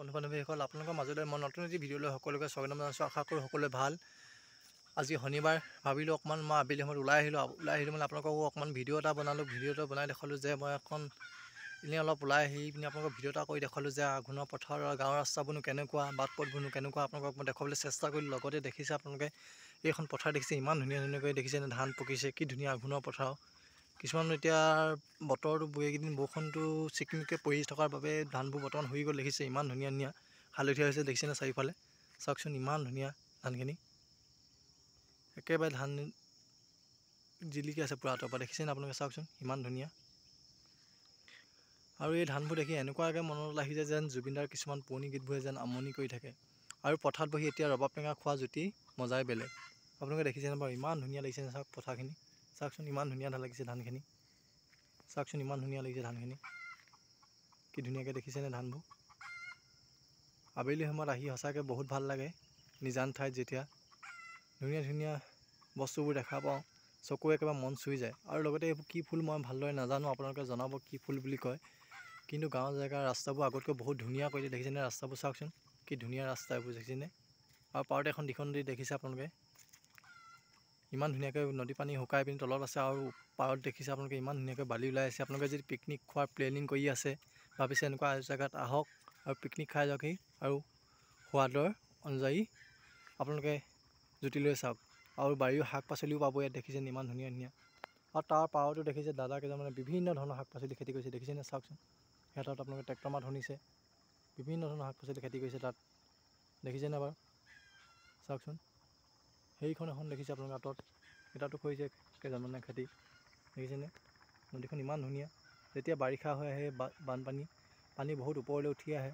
বন্ধু বান্ধৱীসকল, আপোনালোকৰ মাজলৈ মই নতুন এটি ভিডিঅ'লৈ সকলোকে স্বাগতম জনাইছোঁ। আশা কৰোঁ সকলোৱে ভাল। আজি শনিবাৰ, ভাবিলোঁ অকণমান মই আবেলি সময়ত ওলাই আহিলোঁ মানে আপোনালোককো অকণমান ভিডিঅ' এটা বনালোঁ। ভিডিঅ' এটা বনাই দেখালোঁ যে মই এখন এনেই অলপ ওলাই আহি পিনি আপোনালোকক ভিডিঅ' এটা কৰি দেখালোঁ যে আঘোণৰ পথাৰৰ গাঁৱৰ ৰাস্তাবোৰনো কেনেকুৱা, বাট পথবোৰনো কেনেকুৱা আপোনালোকক মই দেখুৱাবলৈ চেষ্টা কৰিলোঁ। লগতে দেখিছে আপোনালোকে এইখন পথাৰ দেখিছে, ইমান ধুনীয়াকৈ দেখিছে ধান পকিছে, কি ধুনীয়া আঘোণৰ পথাৰ। কিছুমান এতিয়া বতৰটো এইকেইদিন বৰষুণটো চিকমিককৈ পৰি থকাৰ বাবে ধানবোৰ বৰ্তমান হৈ গ'ল। দেখিছে ইমান ধুনীয়া হালধীয়া হৈছে, দেখিছেনে চাৰিওফালে চাওকচোন, ইমান ধুনীয়া ধানখিনি। একেবাৰে ধান জিলিকি আছে পূৰা আঁতৰৰ পৰা, দেখিছেনে আপোনালোকে চাওকচোন, ইমান ধুনীয়া। আৰু এই ধানবোৰ দেখি এনেকুৱাকৈ মনত আহি যায় যেন জুবিনদাৰ কিছুমান পুৰণি গীতবোৰে যেন আমনি কৰি থাকে। আৰু পথাৰত বহি এতিয়া ৰবাব টেঙা খোৱা জুতি মজাই বেলেগ। আপোনালোকে দেখিছেনে বাৰু, ইমান ধুনীয়া লাগিছেনে চাওক পথাৰখিনি, চাওকচোন ইমান ধুনীয়া লাগিছে ধানখিনি, চাওকচোন ইমান ধুনীয়া লাগিছে ধানখিনি, কি ধুনীয়াকৈ দেখিছেনে ধানবোৰ। আবেলি সময়ত আহি সঁচাকৈ বহুত ভাল লাগে। নিজান ঠাইত যেতিয়া ধুনীয়া বস্তুবোৰ দেখা পাওঁ, চকুৱে একেবাৰে মন চুই যায়। আৰু লগতে এইবোৰ কি ফুল মই ভালদৰে নাজানো, আপোনালোকে জনাব কি ফুল বুলি কয়। কিন্তু গাঁৱৰ জেগাৰ ৰাস্তাবোৰ আগতকৈ বহুত ধুনীয়া কৰি দিয়ে, দেখিছেনে ৰাস্তাবোৰ চাওকচোন, কি ধুনীয়া ৰাস্তা এইবোৰ দেখিছেনে। আৰু পাৰতে এখন দিখন নদী দেখিছে আপোনালোকে, ইমান ধুনীয়াকৈ নদী পানী শুকাই পিনি তলত আছে। আৰু পাৰত দেখিছে আপোনালোকে ইমান ধুনীয়াকৈ বালি ওলাই আছে। আপোনালোকে যদি পিকনিক খোৱাৰ প্লেনিং কৰি আছে, ভাবিছে এনেকুৱা জেগাত আহক আৰু পিকনিক খাই যাওকহি আৰু সোৱাদৰ অনুযায়ী আপোনালোকে জুতি লৈ চাওক। আৰু বাৰীৰ শাক পাচলিও পাব ইয়াত, দেখিছেনে ইমান ধুনীয়া। আৰু তাৰ পাৰতো দেখিছে দাদা কেইজনমানে বিভিন্ন ধৰণৰ শাক পাচলি খেতি কৰিছে, দেখিছেনে চাওকচোন। সিহঁতত আপোনালোকে ট্ৰেক্টৰ মাত শুনিছে, বিভিন্ন ধৰণৰ শাক পাচলি খেতি কৰিছে তাত, দেখিছেনে বাৰু চাওকচোন। সেইখন এখন দেখিছে আপোনালোকে আঁতৰত, এটাতো কৰিছে কেইজনমানে খেতি, দেখিছেনে। নদীখন ইমান ধুনীয়া। যেতিয়া বাৰিষা হৈ আহে পানী বহুত ওপৰলৈ উঠি আহে।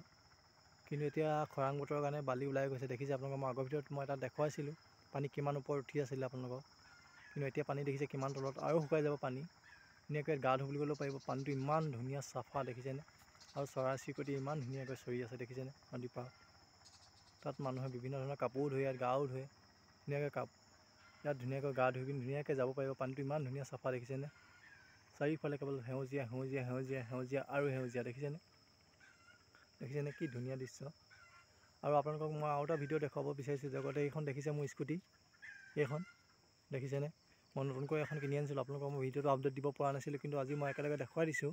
কিন্তু এতিয়া খৰাং বতৰৰ কাৰণে বালি ওলাই গৈছে, দেখিছে আপোনালোকে। মই আগৰ ভিতৰত মই এটা দেখুৱাইছিলোঁ পানী কিমান ওপৰত উঠি আছিলে আপোনালোকক। কিন্তু এতিয়া পানী দেখিছে কিমান তলত, আৰু শুকাই যাব পানী। ধুনীয়াকৈ গা ধুবলৈ গ'লেও পাৰিব, পানীটো ইমান ধুনীয়া চাফা, দেখিছেনে। আৰু চৰাই চিৰিকটি ইমান ধুনীয়াকৈ চৰি আছে, দেখিছেনে নদীৰ পাৰত। তাত মানুহে বিভিন্ন ধৰণৰ কাপোৰো ধুৱে, ইয়াত গাও ধুৱে ধুনীয়াকৈ ইয়াত ধুনীয়াকৈ গা ধুই পিনি ধুনীয়াকৈ যাব পাৰিব। পানীটো ইমান ধুনীয়া চাফা, দেখিছেনে। চাৰিওফালে কেৱল সেউজীয়া আৰু সেউজীয়া, দেখিছেনে কি ধুনীয়া দৃশ্য। আৰু আপোনালোকক মই আৰু এটা ভিডিঅ' দেখুৱাব বিচাৰিছোঁ। লগতে এইখন দেখিছে মোৰ স্কুটি, এইখন দেখিছেনে। মই নতুনকৈ এখন কিনি আনিছিলোঁ, আপোনালোকক মই ভিডিঅ'টো আপডেট দিব পৰা নাছিলোঁ, কিন্তু আজি মই একেলগে দেখুৱাই দিছোঁ।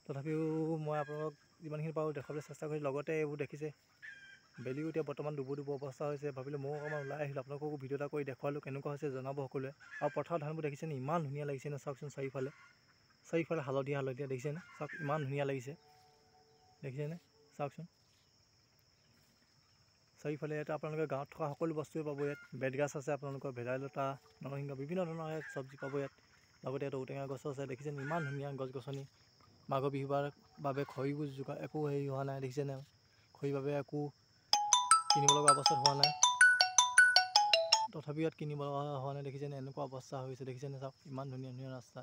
তথাপিও মই আপোনালোকক যিমানখিনি পাৰোঁ দেখুৱাবলৈ চেষ্টা কৰিছোঁ। লগতে এইবোৰ দেখিছে বেলিও এতিয়া বৰ্তমান ডুবো অৱস্থা হৈছে। ভাবিলোঁ ময়ো অকণমান ওলাই আহিলোঁ, আপোনালোককো ভিডিঅ' এটা কৰি দেখুৱালোঁ, কেনেকুৱা হৈছে জনাব সকলোৱে। আৰু পথাৰৰ ধানবোৰ দেখিছেনে ইমান ধুনীয়া লাগিছেনে চাওকচোন, চাৰিওফালে হালধীয়া দেখিছেনে চাওক, ইমান ধুনীয়া লাগিছে, দেখিছেনে চাওকচোন। চাৰিওফালে ইয়াত আপোনালোকে গাঁৱত থকা সকলো বস্তুৱে পাব। ইয়াত বেতগাজ আছে, আপোনালোকৰ ভেদাইলতা, নৰসিংহ, বিভিন্ন ধৰণৰ ইয়াত চব্জি পাব ইয়াত। লগতে ইয়াত ঔটেঙা গছো আছে, দেখিছেনে ইমান ধুনীয়া গছ গছনি। মাঘৰ বিহুৰ বাবে খৰিবোৰ একো হেৰি হোৱা নাই, দেখিছেনে। খৰিৰ বাবে একো কিনিব লগা অৱস্থাত হোৱা নাই, তথাপিও ইয়াত কিনিব লগা হোৱা নাই, দেখিছেনে এনেকুৱা অৱস্থা হৈছে, দেখিছেনে চাওক, ইমান ধুনীয়া ৰাস্তা।